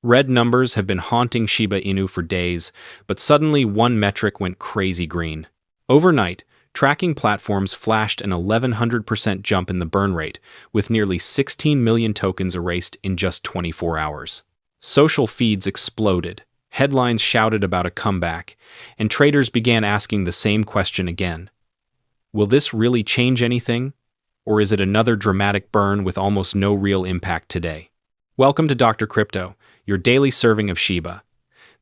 Red numbers have been haunting Shiba Inu for days, but suddenly one metric went crazy green. Overnight, tracking platforms flashed an 1100% jump in the burn rate, with nearly 16 million tokens erased in just 24 hours. Social feeds exploded, headlines shouted about a comeback, and traders began asking the same question again. Will this really change anything? Or is it another dramatic burn with almost no real impact today? Welcome to Dr. Crypto, your daily serving of Shiba.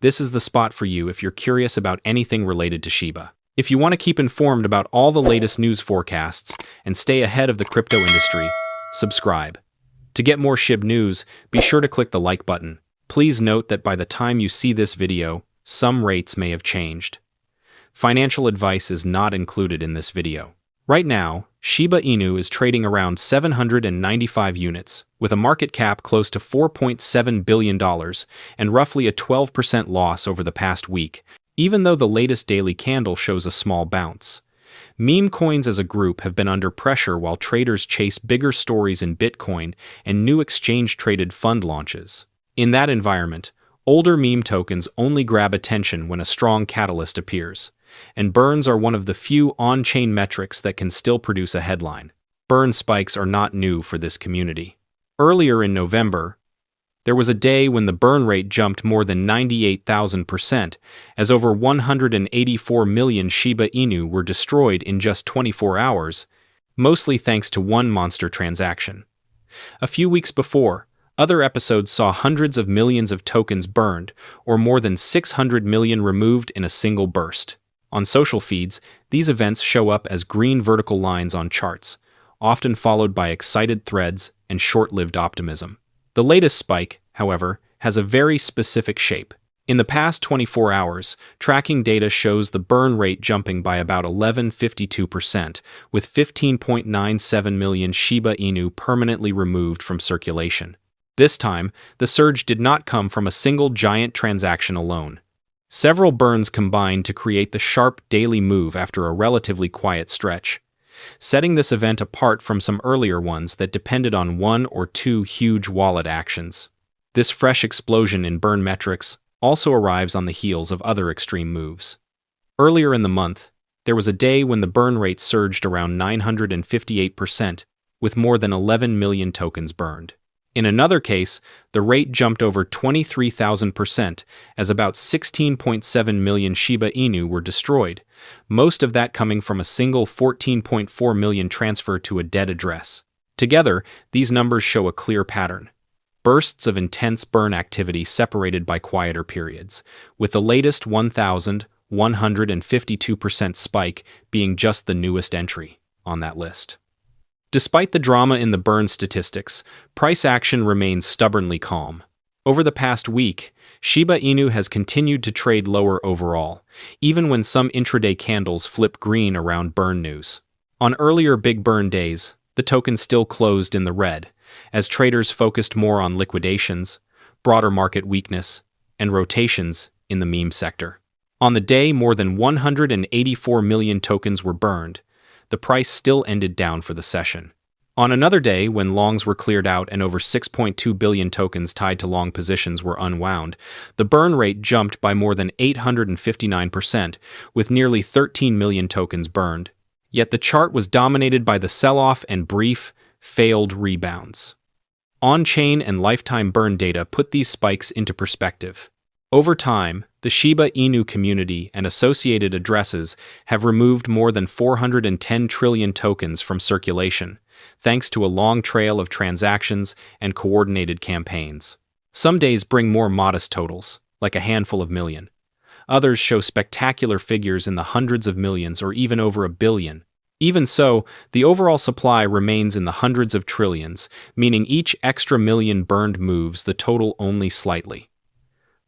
This is the spot for you if you're curious about anything related to Shiba. If you want to keep informed about all the latest news forecasts and stay ahead of the crypto industry, subscribe. To get more Shib news, be sure to click the like button. Please note that by the time you see this video, some rates may have changed. Financial advice is not included in this video. Right now, Shiba Inu is trading around 795 units, with a market cap close to $4.7 billion and roughly a 12% loss over the past week, even though the latest daily candle shows a small bounce. Meme coins as a group have been under pressure while traders chase bigger stories in Bitcoin and new exchange-traded fund launches. In that environment, older meme tokens only grab attention when a strong catalyst appears, and burns are one of the few on-chain metrics that can still produce a headline. Burn spikes are not new for this community. Earlier in November, there was a day when the burn rate jumped more than 98,000%, as over 184 million Shiba Inu were destroyed in just 24 hours, mostly thanks to one monster transaction. A few weeks before, other episodes saw hundreds of millions of tokens burned, or more than 600 million removed in a single burst. On social feeds, these events show up as green vertical lines on charts, often followed by excited threads and short-lived optimism. The latest spike, however, has a very specific shape. In the past 24 hours, tracking data shows the burn rate jumping by about 1152%, with 15.97 million Shiba Inu permanently removed from circulation. This time, the surge did not come from a single giant transaction alone. Several burns combined to create the sharp daily move after a relatively quiet stretch, setting this event apart from some earlier ones that depended on one or two huge wallet actions. This fresh explosion in burn metrics also arrives on the heels of other extreme moves. Earlier in the month, there was a day when the burn rate surged around 958%, with more than 11 million tokens burned. In another case, the rate jumped over 23,000% as about 16.7 million Shiba Inu were destroyed, most of that coming from a single 14.4 million transfer to a dead address. Together, these numbers show a clear pattern. Bursts of intense burn activity separated by quieter periods, with the latest 1,152% spike being just the newest entry on that list. Despite the drama in the burn statistics, price action remains stubbornly calm. Over the past week, Shiba Inu has continued to trade lower overall, even when some intraday candles flip green around burn news. On earlier big burn days, the token still closed in the red, as traders focused more on liquidations, broader market weakness, and rotations in the meme sector. On the day more than 184 million tokens were burned, the price still ended down for the session. On another day, when longs were cleared out and over 6.2 billion tokens tied to long positions were unwound, the burn rate jumped by more than 859%, with nearly 13 million tokens burned. Yet the chart was dominated by the sell-off and brief, failed rebounds. On-chain and lifetime burn data put these spikes into perspective. Over time, the Shiba Inu community and associated addresses have removed more than 410 trillion tokens from circulation, thanks to a long trail of transactions and coordinated campaigns. Some days bring more modest totals, like a handful of million. Others show spectacular figures in the hundreds of millions or even over a billion. Even so, the overall supply remains in the hundreds of trillions, meaning each extra million burned moves the total only slightly.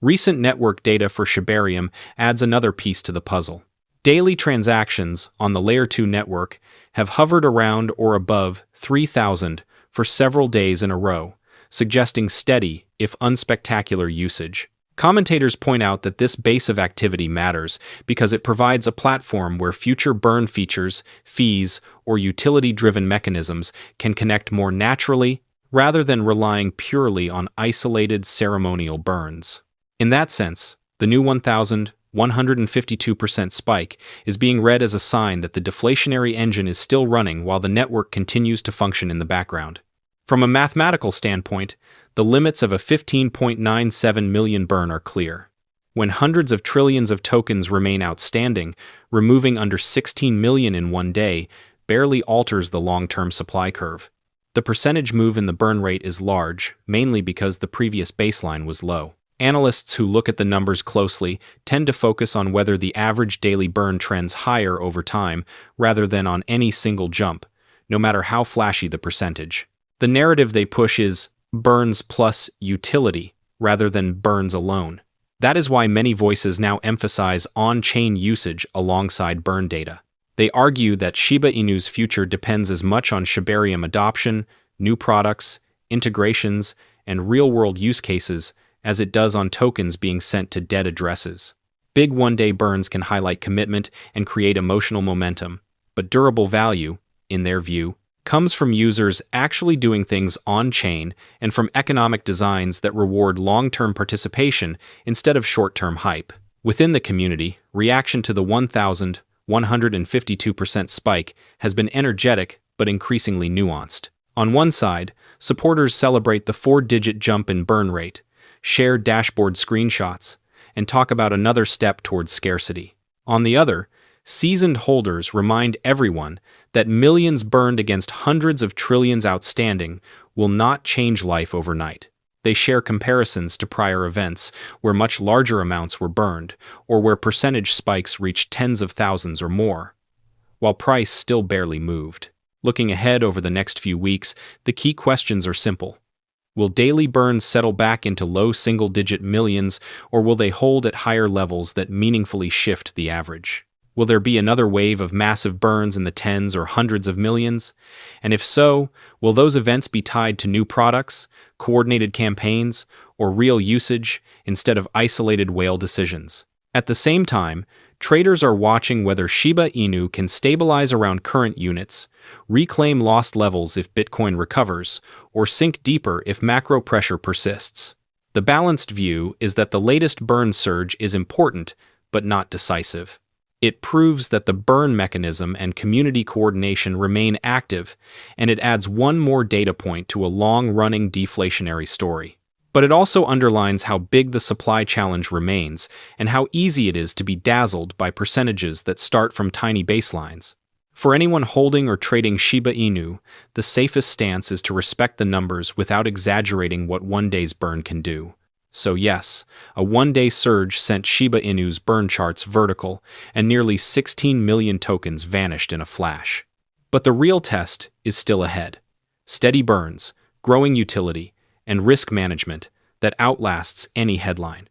Recent network data for Shibarium adds another piece to the puzzle. Daily transactions on the Layer 2 network have hovered around or above 3,000 for several days in a row, suggesting steady, if unspectacular, usage. Commentators point out that this base of activity matters because it provides a platform where future burn features, fees, or utility-driven mechanisms can connect more naturally, rather than relying purely on isolated ceremonial burns. In that sense, the new 1,152% spike is being read as a sign that the deflationary engine is still running while the network continues to function in the background. From a mathematical standpoint, the limits of a 15.97 million burn are clear. When hundreds of trillions of tokens remain outstanding, removing under 16 million in one day barely alters the long-term supply curve. The percentage move in the burn rate is large, mainly because the previous baseline was low. Analysts who look at the numbers closely tend to focus on whether the average daily burn trends higher over time rather than on any single jump, no matter how flashy the percentage. The narrative they push is burns plus utility rather than burns alone. That is why many voices now emphasize on-chain usage alongside burn data. They argue that Shiba Inu's future depends as much on Shibarium adoption, new products, integrations, and real-world use cases as it does on tokens being sent to dead addresses. Big one-day burns can highlight commitment and create emotional momentum, but durable value, in their view, comes from users actually doing things on-chain and from economic designs that reward long-term participation instead of short-term hype. Within the community, reaction to the 1,152% spike has been energetic but increasingly nuanced. On one side, supporters celebrate the 4-digit jump in burn rate, share dashboard screenshots, and talk about another step towards scarcity. On the other, seasoned holders remind everyone that millions burned against hundreds of trillions outstanding will not change life overnight. They share comparisons to prior events where much larger amounts were burned, or where percentage spikes reached tens of thousands or more, while price still barely moved. Looking ahead over the next few weeks, the key questions are simple. Will daily burns settle back into low single-digit millions, or will they hold at higher levels that meaningfully shift the average? Will there be another wave of massive burns in the tens or hundreds of millions? And if so, will those events be tied to new products, coordinated campaigns, or real usage instead of isolated whale decisions? At the same time, traders are watching whether Shiba Inu can stabilize around current units, reclaim lost levels if Bitcoin recovers, or sink deeper if macro pressure persists. The balanced view is that the latest burn surge is important, but not decisive. It proves that the burn mechanism and community coordination remain active, and it adds one more data point to a long-running deflationary story. But it also underlines how big the supply challenge remains and how easy it is to be dazzled by percentages that start from tiny baselines. For anyone holding or trading Shiba Inu, the safest stance is to respect the numbers without exaggerating what one day's burn can do. So yes, a one-day surge sent Shiba Inu's burn charts vertical, and nearly 16 million tokens vanished in a flash. But the real test is still ahead. Steady burns, growing utility, and risk management that outlasts any headline.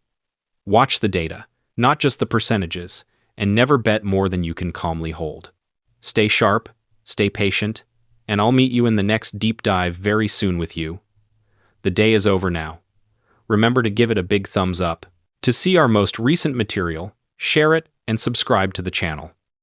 Watch the data, not just the percentages, and never bet more than you can calmly hold. Stay sharp, stay patient, and I'll meet you in the next deep dive very soon with you. The day is over now. Remember to give it a big thumbs up. To see our most recent material, share it and subscribe to the channel.